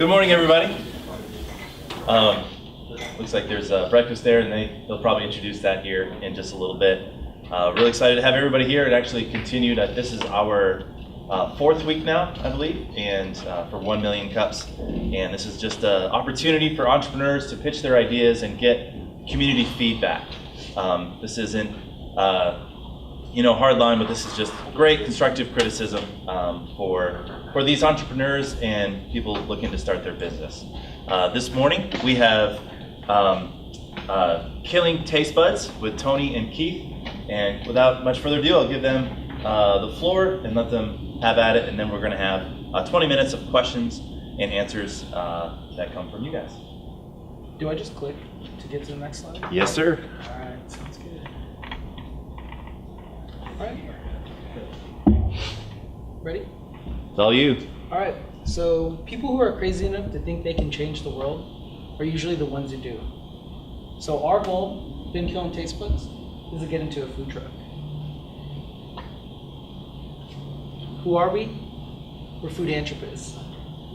Good morning, everybody. Looks like there's breakfast there, and they'll probably introduce that here in just a little bit. Really excited to have everybody here. It actually continued. This is our fourth week now, I believe, and for 1 million cups. And this is just an opportunity for entrepreneurs to pitch their ideas and get community feedback. This isn't hard line, but this is just great constructive criticism for these entrepreneurs and people looking to start their business. This morning we have Killing Tastebuds with Tony and Keith, and without much further ado, I'll give them the floor and let them have at it, and then we're going to have 20 minutes of questions and answers that come from you guys. Do I just click to get to the next slide? Yes, sir. All right, sounds good. All right. Ready? It's all you. All right. So people who are crazy enough to think they can change the world are usually the ones who do. So our goal, Been Killing Tastebuds, is to get into a food truck. Who are we? We're food anthropists.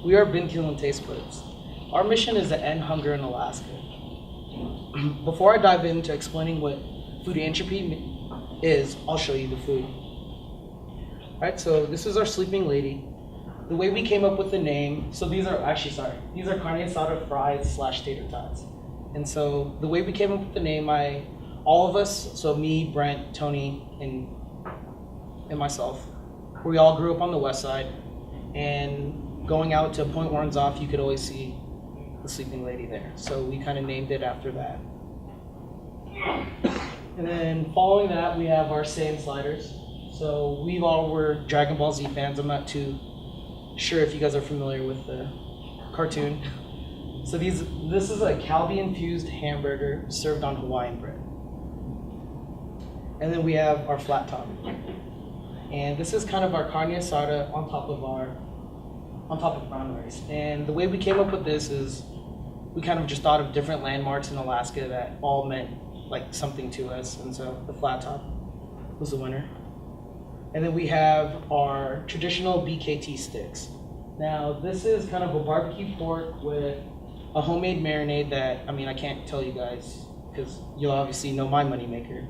We are Been Killing Tastebuds. Our mission is to end hunger in Alaska. Before I dive into explaining what food entropy is, I'll show you the food. All right, so this is our sleeping lady. The way we came up with the name, so these are carne asada fries / tater tots. And so the way we came up with the name, all of us, so me, Brent, Tony, and myself, we all grew up on the west side, and going out to Point Warren's-Off, you could always see the sleeping lady there. So we kind of named it after that. And then following that, we have our sand sliders. So we all were Dragon Ball Z fans. I'm not too sure if you guys are familiar with the cartoon. So this is a Calbee-infused hamburger served on Hawaiian bread. And then we have our flat top. And this is kind of our carne asada on top of brown rice. And the way we came up with this is we kind of just thought of different landmarks in Alaska that all meant like something to us. And so the flat top was the winner. And then we have our traditional BKT sticks. Now this is kind of a barbecue pork with a homemade marinade that, I can't tell you guys because you'll obviously know my moneymaker.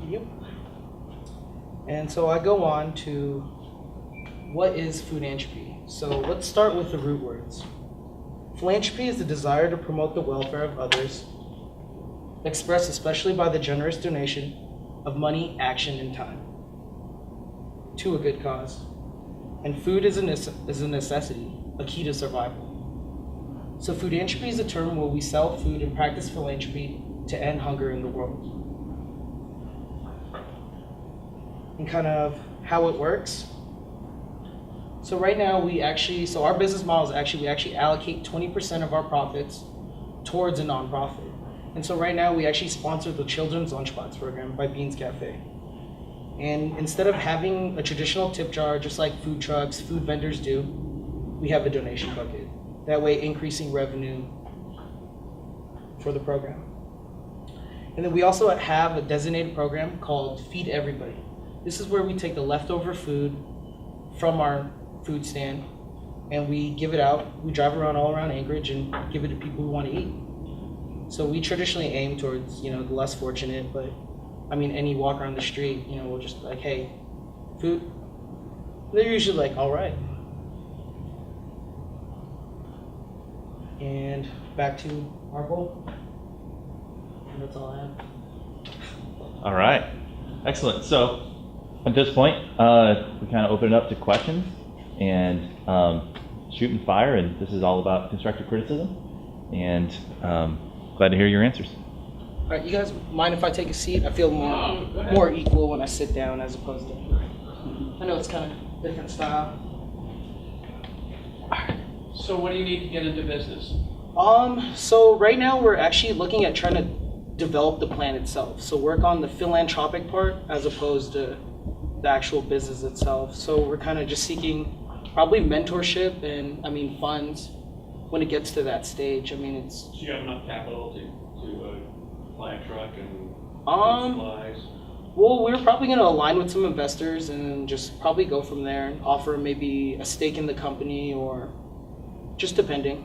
Yep. And so I go on to what is food entropy. So let's start with the root words. Philanthropy is the desire to promote the welfare of others, expressed especially by the generous donation of money, action, and time to a good cause. And food is a necessity, a key to survival. So food entropy is a term where we sell food and practice philanthropy to end hunger in the world. And kind of how it works. So right now our business model is we actually allocate 20% of our profits towards a nonprofit. And so right now we actually sponsor the Children's Lunchbox program by Beans Cafe. And instead of having a traditional tip jar, just like food trucks, food vendors do, we have a donation bucket. That way increasing revenue for the program. And then we also have a designated program called Feed Everybody. This is where we take the leftover food from our food stand and we give it out. We drive all around Anchorage and give it to people who want to eat. So we traditionally aim towards, the less fortunate, but any walk around the street, we'll just be like, hey, food? They're usually like, all right. And back to our goal. And that's all I have. All right. Excellent. So at this point, we kind of open it up to questions and shoot and fire, and this is all about constructive criticism. And glad to hear your answers. All right, you guys mind if I take a seat? I feel more equal when I sit down as opposed to, I know it's kind of different style. So what do you need to get into business? So right now we're actually looking at trying to develop the plan itself. So work on the philanthropic part as opposed to the actual business itself. So we're kind of just seeking probably mentorship and funds when it gets to that stage. It's. Do you have enough capital to buy a truck and Um, supplies? Well, we're probably going to align with some investors and just probably go from there and offer maybe a stake in the company or just depending.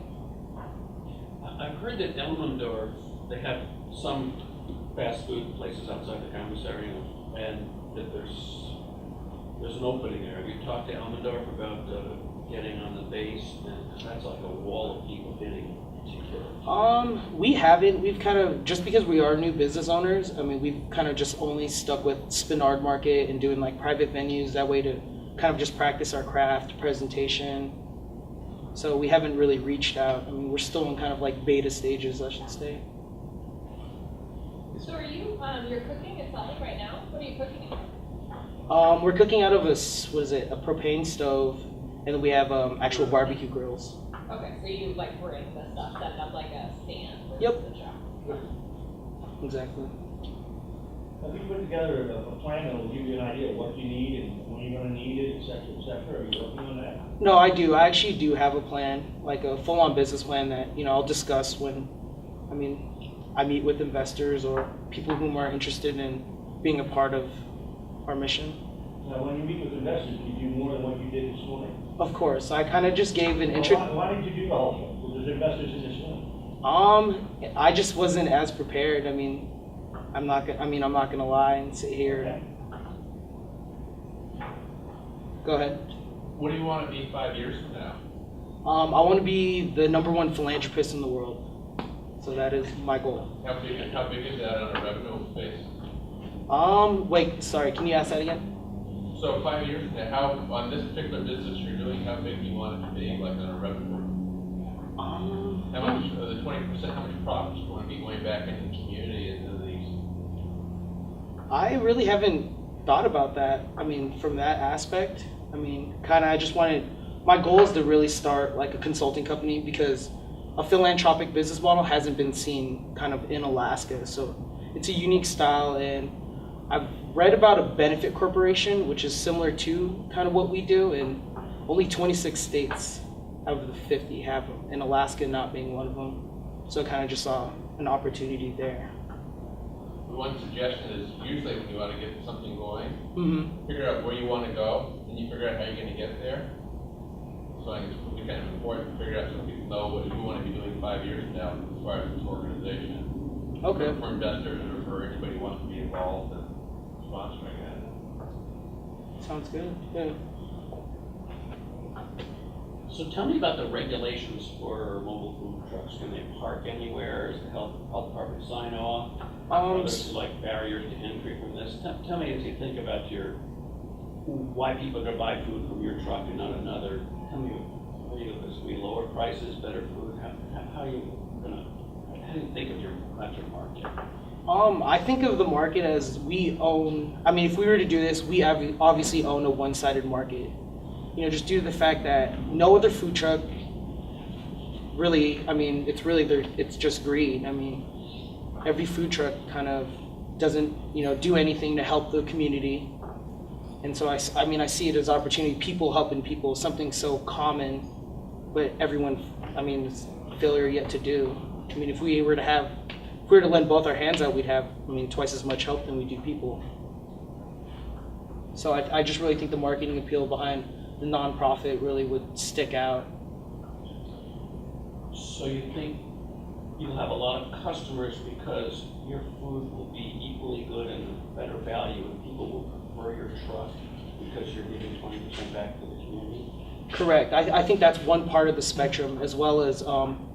I've heard that Elmendorf, they have some fast food places outside the commissary, and that there's an opening there. Have you talked to Elmendorf about getting on the base? And that's like a wall of people getting to. We haven't. We've kind of, just because we are new business owners, I mean, we've kind of just only stuck with Spinard Market and doing like private venues that way to kind of just practice our craft, presentation. So we haven't really reached out. I mean, we're still in kind of like beta stages, I should say. So are you, you're cooking, it sounds like right now? What are you cooking? We're cooking out of a propane stove, and then we have actual barbecue grills. Okay, so you like bring the stuff, set up like a stand for Yep. the shop. Exactly. Have you put together a plan that will give you an idea of what you need and when you're gonna need it, et cetera? Are you working on that? No, I do. I actually do have a plan, like a full-on business plan that, I'll discuss when, I meet with investors or people whom are interested in being a part of our mission. Now, when you meet with investors, you do more than what you did this morning. Of course, I kind of just gave an Well, intro. why did you do the whole thing? Because there's investors in this one. I just wasn't as prepared. I'm not gonna lie and sit here. Okay. Go ahead. What do you want to be 5 years from now? I want to be the #1 philanthropist in the world. So that is my goal. How big is that on a revenue base? Wait, sorry, can you ask that again? So 5 years from now, how, on this particular business you're doing, how big do you want it to be, like on a revenue? How much, the 20%, how much profits do you want to be going back into the community and into these? I really haven't thought about that. From that aspect, I just my goal is to really start like a consulting company, because a philanthropic business model hasn't been seen kind of in Alaska. So it's a unique style, and I've read about a benefit corporation, which is similar to kind of what we do, and only 26 states out of the 50 have them, and Alaska not being one of them. So I kind of just saw an opportunity there. One suggestion is usually when you want to get something going, Mm-hmm. figure out where you want to go, and you figure out how you're going to get there. So I think it's kind of important to figure out so people know what you want to be doing 5 years from now as far as this organization. Okay. For investors and for anybody who wants to be involved in sponsoring that. Sounds good. Good. So tell me about the regulations for mobile food trucks. Can they park anywhere? Is the health department sign off? Are there like barriers to entry from this? Tell me, as you think about why people are going to buy food from your truck and not another. Tell me, are you going to be lower prices, better food? How do you think of your market? I think of the market as we own. If we were to do this, we obviously own a one-sided market. Just due to the fact that no other food truck really, it's just greed. Every food truck kind of doesn't, do anything to help the community. And so I see it as opportunity, people helping people, something so common, but everyone, it's failure yet to do. If we were to lend both our hands out, we'd have, twice as much help than we do people. So I just really think the marketing appeal behind the nonprofit really would stick out. So you think you'll have a lot of customers because your food will be equally good and better value, and people will prefer your truck because you're giving 20% back to the community? Correct. I think that's one part of the spectrum, as well as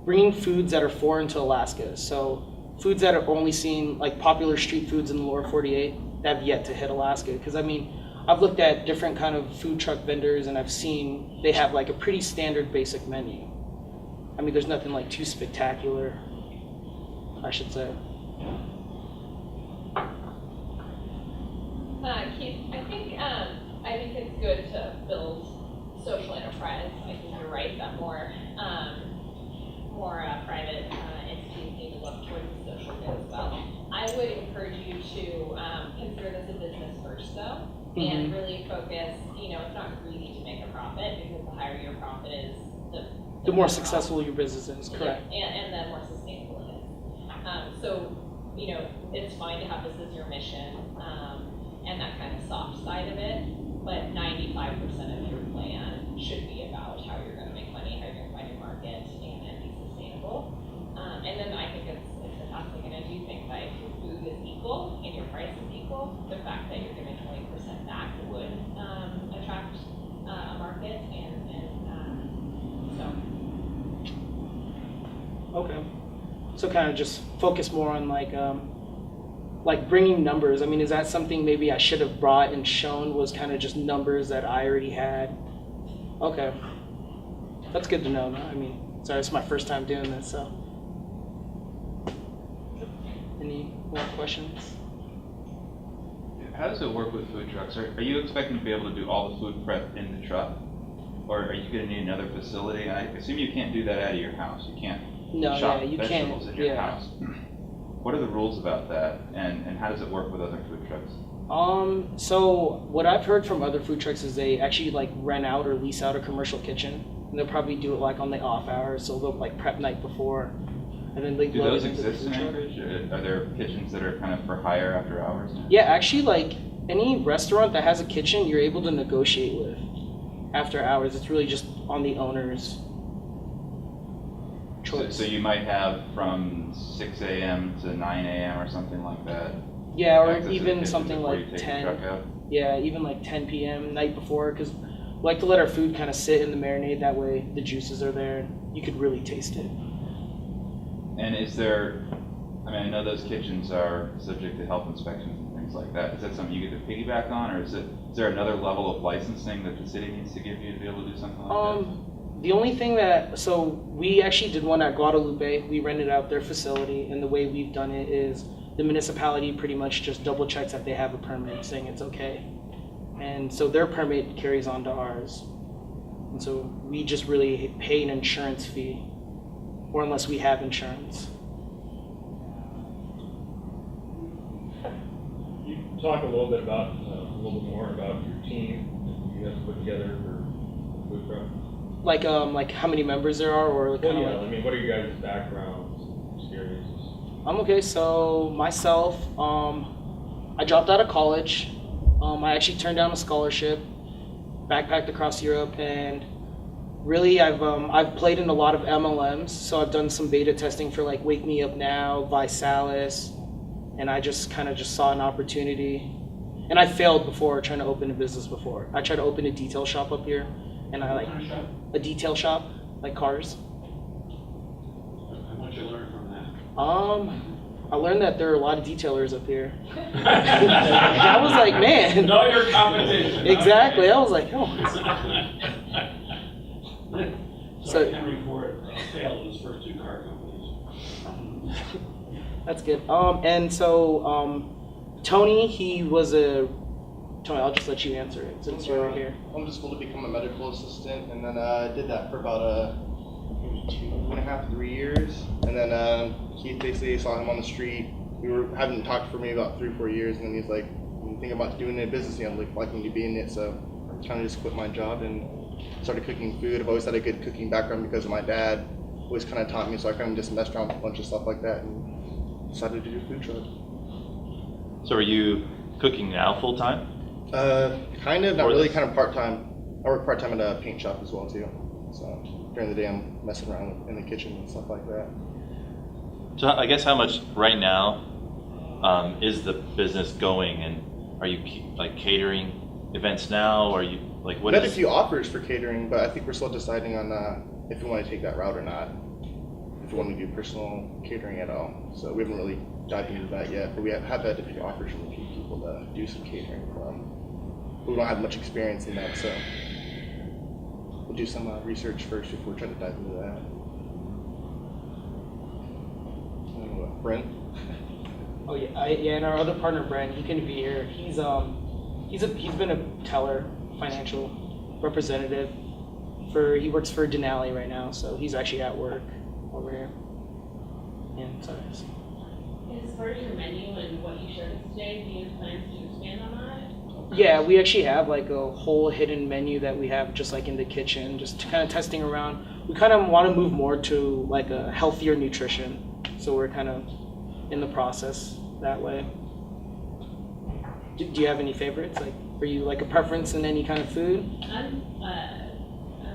bringing foods that are foreign to Alaska. So foods that are only seen, like popular street foods in the lower 48, that have yet to hit Alaska. Because I've looked at different kind of food truck vendors, and I've seen they have like a pretty standard basic menu. There's nothing like too spectacular, I should say. Keith, I think it's good to build social enterprise. I think you're right that more private entities need to look towards the social good as well. I would encourage you to consider this a business first, though, and really focus. It's not greedy to make a profit, because the higher your profit is, The more successful your business is, correct. Yeah, and the more sustainable it is. So, it's fine to have this as your mission. people, the fact that you're giving 20% back would attract a market, and so. Okay. So kind of just focus more on like bringing numbers. I mean, is that something maybe I should have brought and shown, was kind of just numbers that I already had? Okay. That's good to know. I mean, sorry, it's my first time doing this, so. Any more questions? How does it work with food trucks? Are you expecting to be able to do all the food prep in the truck? Or are you going to need another facility? I assume you can't do that out of your house. You can't shop you vegetables can't. in your house. What are the rules about that, and how does it work with other food trucks? So what I've heard from other food trucks is they actually like rent out or lease out a commercial kitchen, and they'll probably do it like on the off hours, so they'll like prep night before, and then they Do load those it into the exist in food truck. Anchorage? Are there kitchens that are kind of for hire after hours? Yeah, actually, like any restaurant that has a kitchen, you're able to negotiate with after hours. It's really just on the owner's choice. So you might have from 6 a.m. to 9 a.m. or something like that? Yeah, or Access to the even kitchen something before you like take the 10. truck out? Yeah, even like 10 p.m. night before, because we like to let our food kind of sit in the marinade. That way the juices are there and you could really taste it. And is there, I mean, I know those kitchens are subject to health inspections and things like that. Is that something you get to piggyback on, or is there another level of licensing that the city needs to give you to be able to do something like that? The only thing so we actually did one at Guadalupe. We rented out their facility, and the way we've done it is the municipality pretty much just double checks that they have a permit saying it's okay. And so their permit carries on to ours. And so we just really pay an insurance fee, or unless we have insurance. You talk a little bit about, a little bit more about your team that you guys put together for food truck. Like how many members there are, or kind of I mean, what are you guys' backgrounds, experiences? Okay, so myself, I dropped out of college. I actually turned down a scholarship, backpacked across Europe, and really I've played in a lot of MLMs. So I've done some beta testing for like Wake Me Up Now, Visalis, and I just saw an opportunity. And I failed before trying to open a business before. I tried to open a detail shop up here, and I like a detail shop, like cars. And what you learn from that? I learned that there are a lot of detailers up here. And I was like, man. Know your competition. Exactly. I was like, oh. So Henry Ford failed in his first 2 car companies. That's good. And so Tony, Tony, I'll just let you answer it since you're right here. I'm just going to become a medical assistant, and then I did that for about 2.5, 3 years, and then Keith basically saw him on the street. We hadn't talked for maybe about 3 or 4 years, and then he's like, "You think about doing a business?" I'm like, liking to be in it, so I kind of just quit my job and started cooking food. I've always had a good cooking background because of my dad. Always kind of taught me, so I kind of just messed around with a bunch of stuff like that and decided to do a food truck. So are you cooking now full time? Kind of, not Or really, this? kind of part-time. I work part-time at a paint shop as well too. So during the day I'm messing around in the kitchen and stuff like that. So I guess how much right now is the business going, and are you like catering events now, or are you like what? We had a few offers for catering, but I think we're still deciding on if we want to take that route or not. If we want to do personal catering at all. So we haven't really dived into that yet, but we have had a few offers from a few people to do some catering from. But we don't have much experience in that, so we'll do some research first before we try to dive into that. Brent? Oh yeah, and our other partner Brent, he couldn't be here. He's been a teller, financial representative he works for Denali right now, so he's actually at work over here. And sorry. As far as your menu and what you showed us today, do you have plans to expand on that? Yeah, we actually have like a whole hidden menu that we have just like in the kitchen, just kind of testing around. We kind of want to move more to like a healthier nutrition, so we're kind of in the process that way. Do you have any favorites? Like, are you like a preference in any kind of food? I don't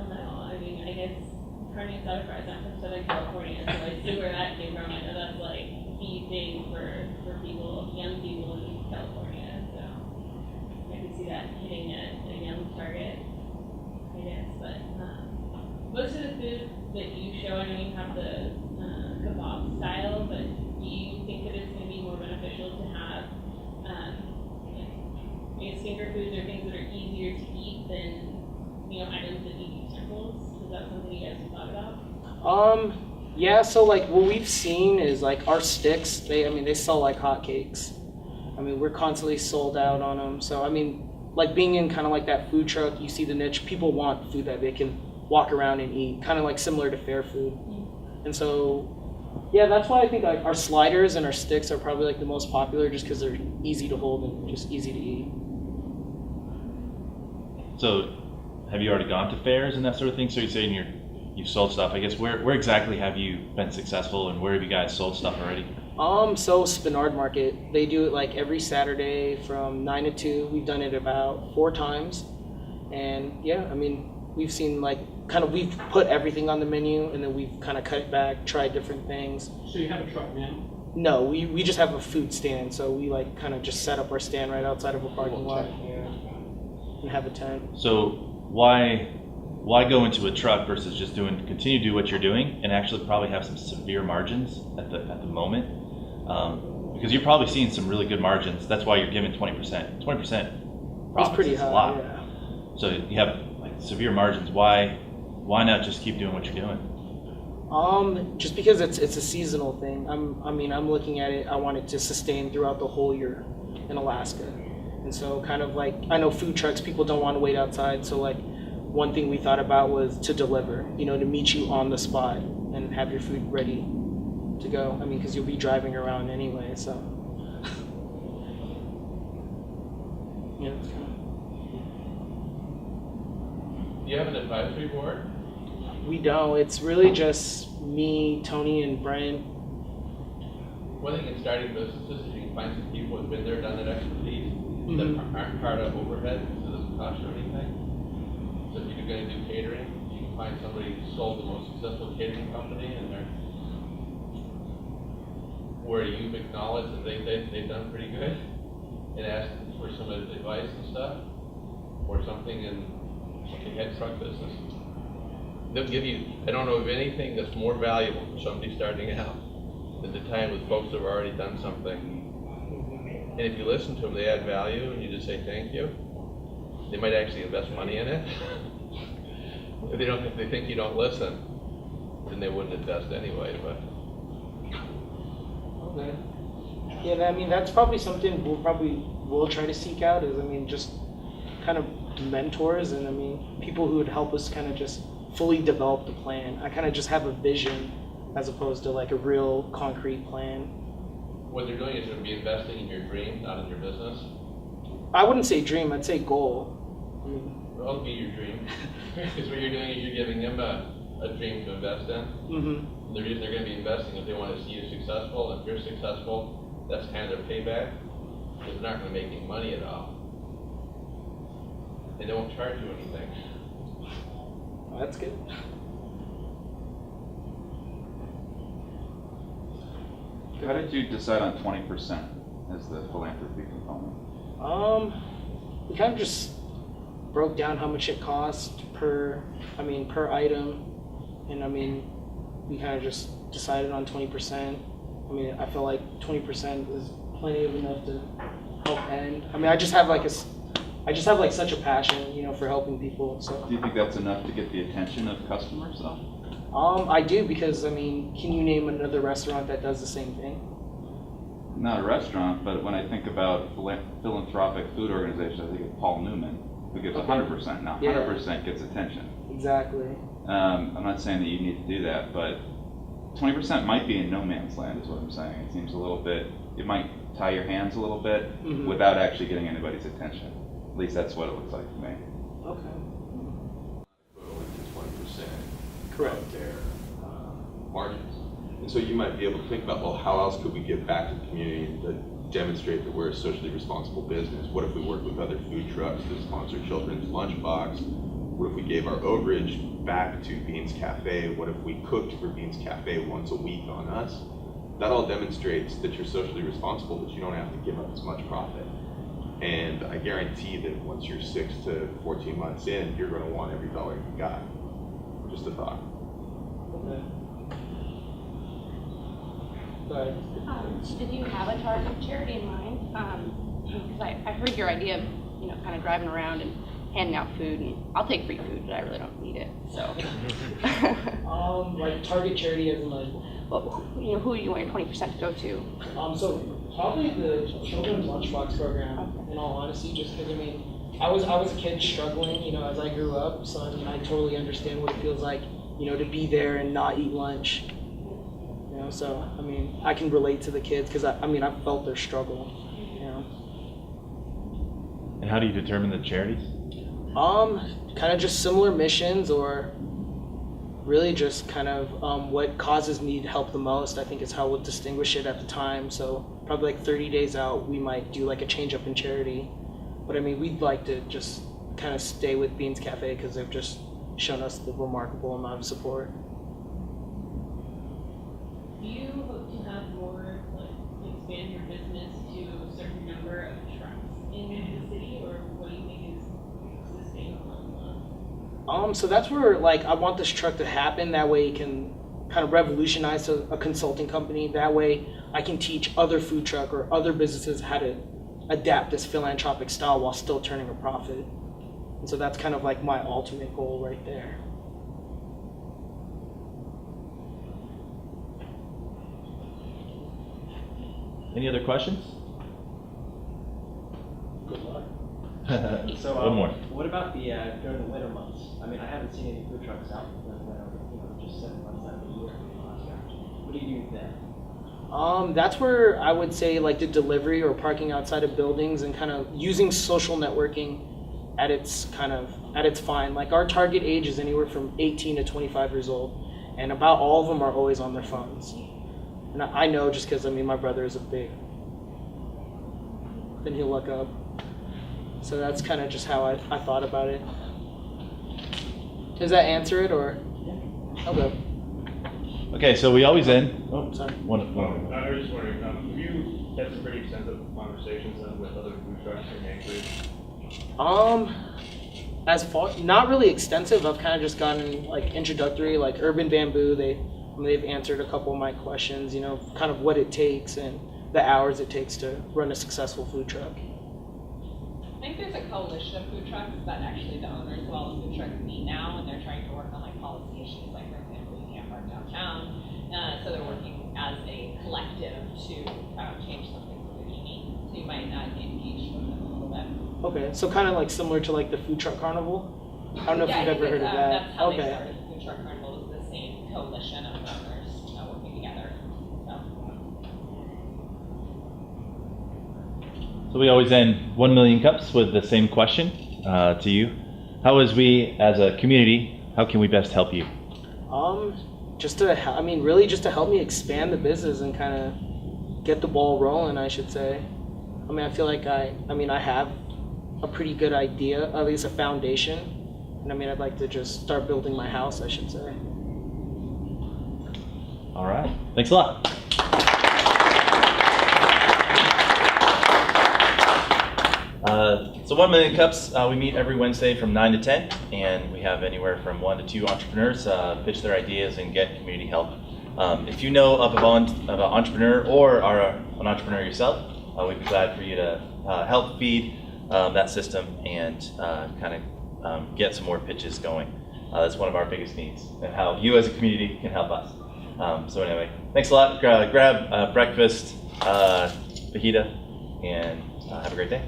know. I mean, I guess carne asada fries. I'm from Southern California, so I see where that came from. I know that's like key thing for people, young people in California. hitting a young target, I guess. But most of the food that you show, I know you have the kebab style, but do you think that it's going to be more beneficial to have, I guess, finger foods or things that are easier to eat than, items that need utensils? Is that something you guys have thought about? Yeah, so like what we've seen is like our sticks, they sell like hotcakes. I mean, we're constantly sold out on them. So, I mean, like being in kind of like that food truck, you see the niche, people want food that they can walk around and eat, kind of like similar to fair food. And so, yeah, that's why I think like our sliders and our sticks are probably like the most popular just because they're easy to hold and just easy to eat. So, have you already gone to fairs and that sort of thing? So you're saying you've sold stuff. I guess where exactly have you been successful, and where have you guys sold stuff already? So Spinard Market, they do it like every Saturday from 9 to 2. We've done it about 4 times. And yeah, I mean, we've seen like we've put everything on the menu and then we've kind of cut it back, tried different things. So you have a truck now? No, we just have a food stand. So we like kind of just set up our stand right outside of a parking lot and have a tent. So why go into a truck versus just continue to do what you're doing and actually probably have some severe margins at the moment? Because you're probably seeing some really good margins. That's why you're giving 20%. 20% profits pretty is high, a lot. yeah. So you have like severe margins. Why not just keep doing what you're doing? Just because it's a seasonal thing. I'm looking at it. I want it to sustain throughout the whole year in Alaska, and so kind of like I know food trucks, people don't want to wait outside. So like one thing we thought about was to deliver. To meet you on the spot and have your food ready to go. I mean, because you'll be driving around anyway. So yeah. Do you have an advisory board? We don't. It's really just me, Tony, and Brent. One thing in starting businesses is you can find some people who've been there, done that expertise, that aren't part of overhead, so it doesn't cost you anything. So if you're going to do catering, you can find somebody who sold the most successful catering company, and where you've acknowledged that they've done pretty good, and ask for some advice and stuff, or something in the head truck business. They'll give you, I don't know of anything that's more valuable for somebody starting out than the time with folks that have already done something. And if you listen to them, they add value, and you just say thank you. They might actually invest money in it. If they think you don't listen, then they wouldn't invest anyway. But okay. Yeah, I mean that's probably something we'll try to seek out. Just kind of mentors, and people who would help us kind of just fully develop the plan. I kind of just have a vision as opposed to like a real concrete plan. What they're doing is going to be investing in your dream, not in your business. I wouldn't say dream, I'd say goal. Well, it'll be your dream. Because what you're doing is you're giving them a dream to invest in. Mm-hmm. The reason they're going to be investing is they want to see you successful, and if you're successful, that's kind of their payback. Because they're not going to make any money at all. And they won't charge you anything. Oh, that's good. How did you decide on 20% as the philanthropy component? We kind of just broke down how much it cost per item, and we kind of just decided on 20%. I feel like 20% is plenty of enough to help end. I just have like such a passion, for helping people. So. Do you think that's enough to get the attention of customers, though? I do, because can you name another restaurant that does the same thing? Not a restaurant, but when I think about philanthropic food organizations, I think of Paul Newman, who gives 100%. Now, 100% gets attention. Exactly. I'm not saying that you need to do that, but 20% might be in no man's land, is what I'm saying. It seems a little bit, it might tie your hands a little bit without actually getting anybody's attention. At least that's what it looks like to me. Okay. Equivalent to 20% Correct. of their margins. And so you might be able to think about, well, how else could we give back to the community to demonstrate that we're a socially responsible business? What if we worked with other food trucks to sponsor Children's Lunchbox? What if we gave our overage back to Beans Cafe? What if we cooked for Beans Cafe once a week on us? That all demonstrates that you're socially responsible, but you don't have to give up as much profit. And I I guarantee that once you're 6 to 14 months in, you're gonna want every dollar you got. Just a thought. Okay. Go ahead. Did you have a target charity in mind? Because I heard your idea of, kind of driving around and handing out food, and I'll take free food, but I really don't need it, so. Like target charity as in like, Well, who do you want your 20% to go to? so probably the children's lunchbox program, in all honesty, just because I was a kid struggling, as I grew up, so I totally understand what it feels like, to be there and not eat lunch. So I can relate to the kids because I felt their struggle. And how do you determine the charities? Kind of just similar missions, or really just kind of what causes need help the most. I think is how we'll distinguish it at the time. So probably like 30 days out, we might do like a change up in charity. But we'd like to just kind of stay with Beans Cafe because they've just shown us the remarkable amount of support. Do you hope to have more, expand your business to a certain number of trucks in the city, or what do you think is sustainable? So that's where I want this truck to happen. That way it can kind of revolutionize a consulting company. That way I can teach other food truck or other businesses how to adapt this philanthropic style while still turning a profit. And so that's kind of like my ultimate goal right there. Any other questions? Good luck. So, One more. what about the during the winter months? I haven't seen any food trucks out during the winter, just 7 months out of the year. What do you do then? That's where I would say the delivery or parking outside of buildings and kind of using social networking at its fine. Our target age is anywhere from 18 to 25 years old, and about all of them are always on their phones. And I know just because my brother is a big. Then he'll look up. So that's kind of just how I thought about it. Does that answer it or? Okay. Okay, so we always end. Oh, sorry. I was just wondering, have you had some pretty extensive conversations with other food trucks in Anchorage? As far not really extensive. I've kind of just gotten introductory, Urban Bamboo. They've answered a couple of my questions. Kind of what it takes and the hours it takes to run a successful food truck. I think there's a coalition of food trucks that actually the owners of all the food trucks meet now, and they're trying to work on policy issues, for example, you can't park downtown. So they're working as a collective to change something for the community. So you might engage with them a little bit. Okay, so kind of similar to the food truck carnival. I don't know if you've ever heard of that. That's how Okay. they started the food truck carnival. It was the same coalition of owners working together. So we always end 1 million cups with the same question to you. How as we, as a community, how can we best help you? Just to really just to help me expand the business and kind of get the ball rolling, I should say. I feel like I have a pretty good idea, at least a foundation. And I'd like to just start building my house, I should say. All right. Thanks a lot. So 1 million cups, we meet every Wednesday from 9 to 10, and we have anywhere from 1 to 2 entrepreneurs pitch their ideas and get community help. If you know of an entrepreneur or are an entrepreneur yourself, we'd be glad for you to help feed that system and get some more pitches going. That's one of our biggest needs, and how you as a community can help us. So anyway, thanks a lot. Grab breakfast, fajita, and have a great day.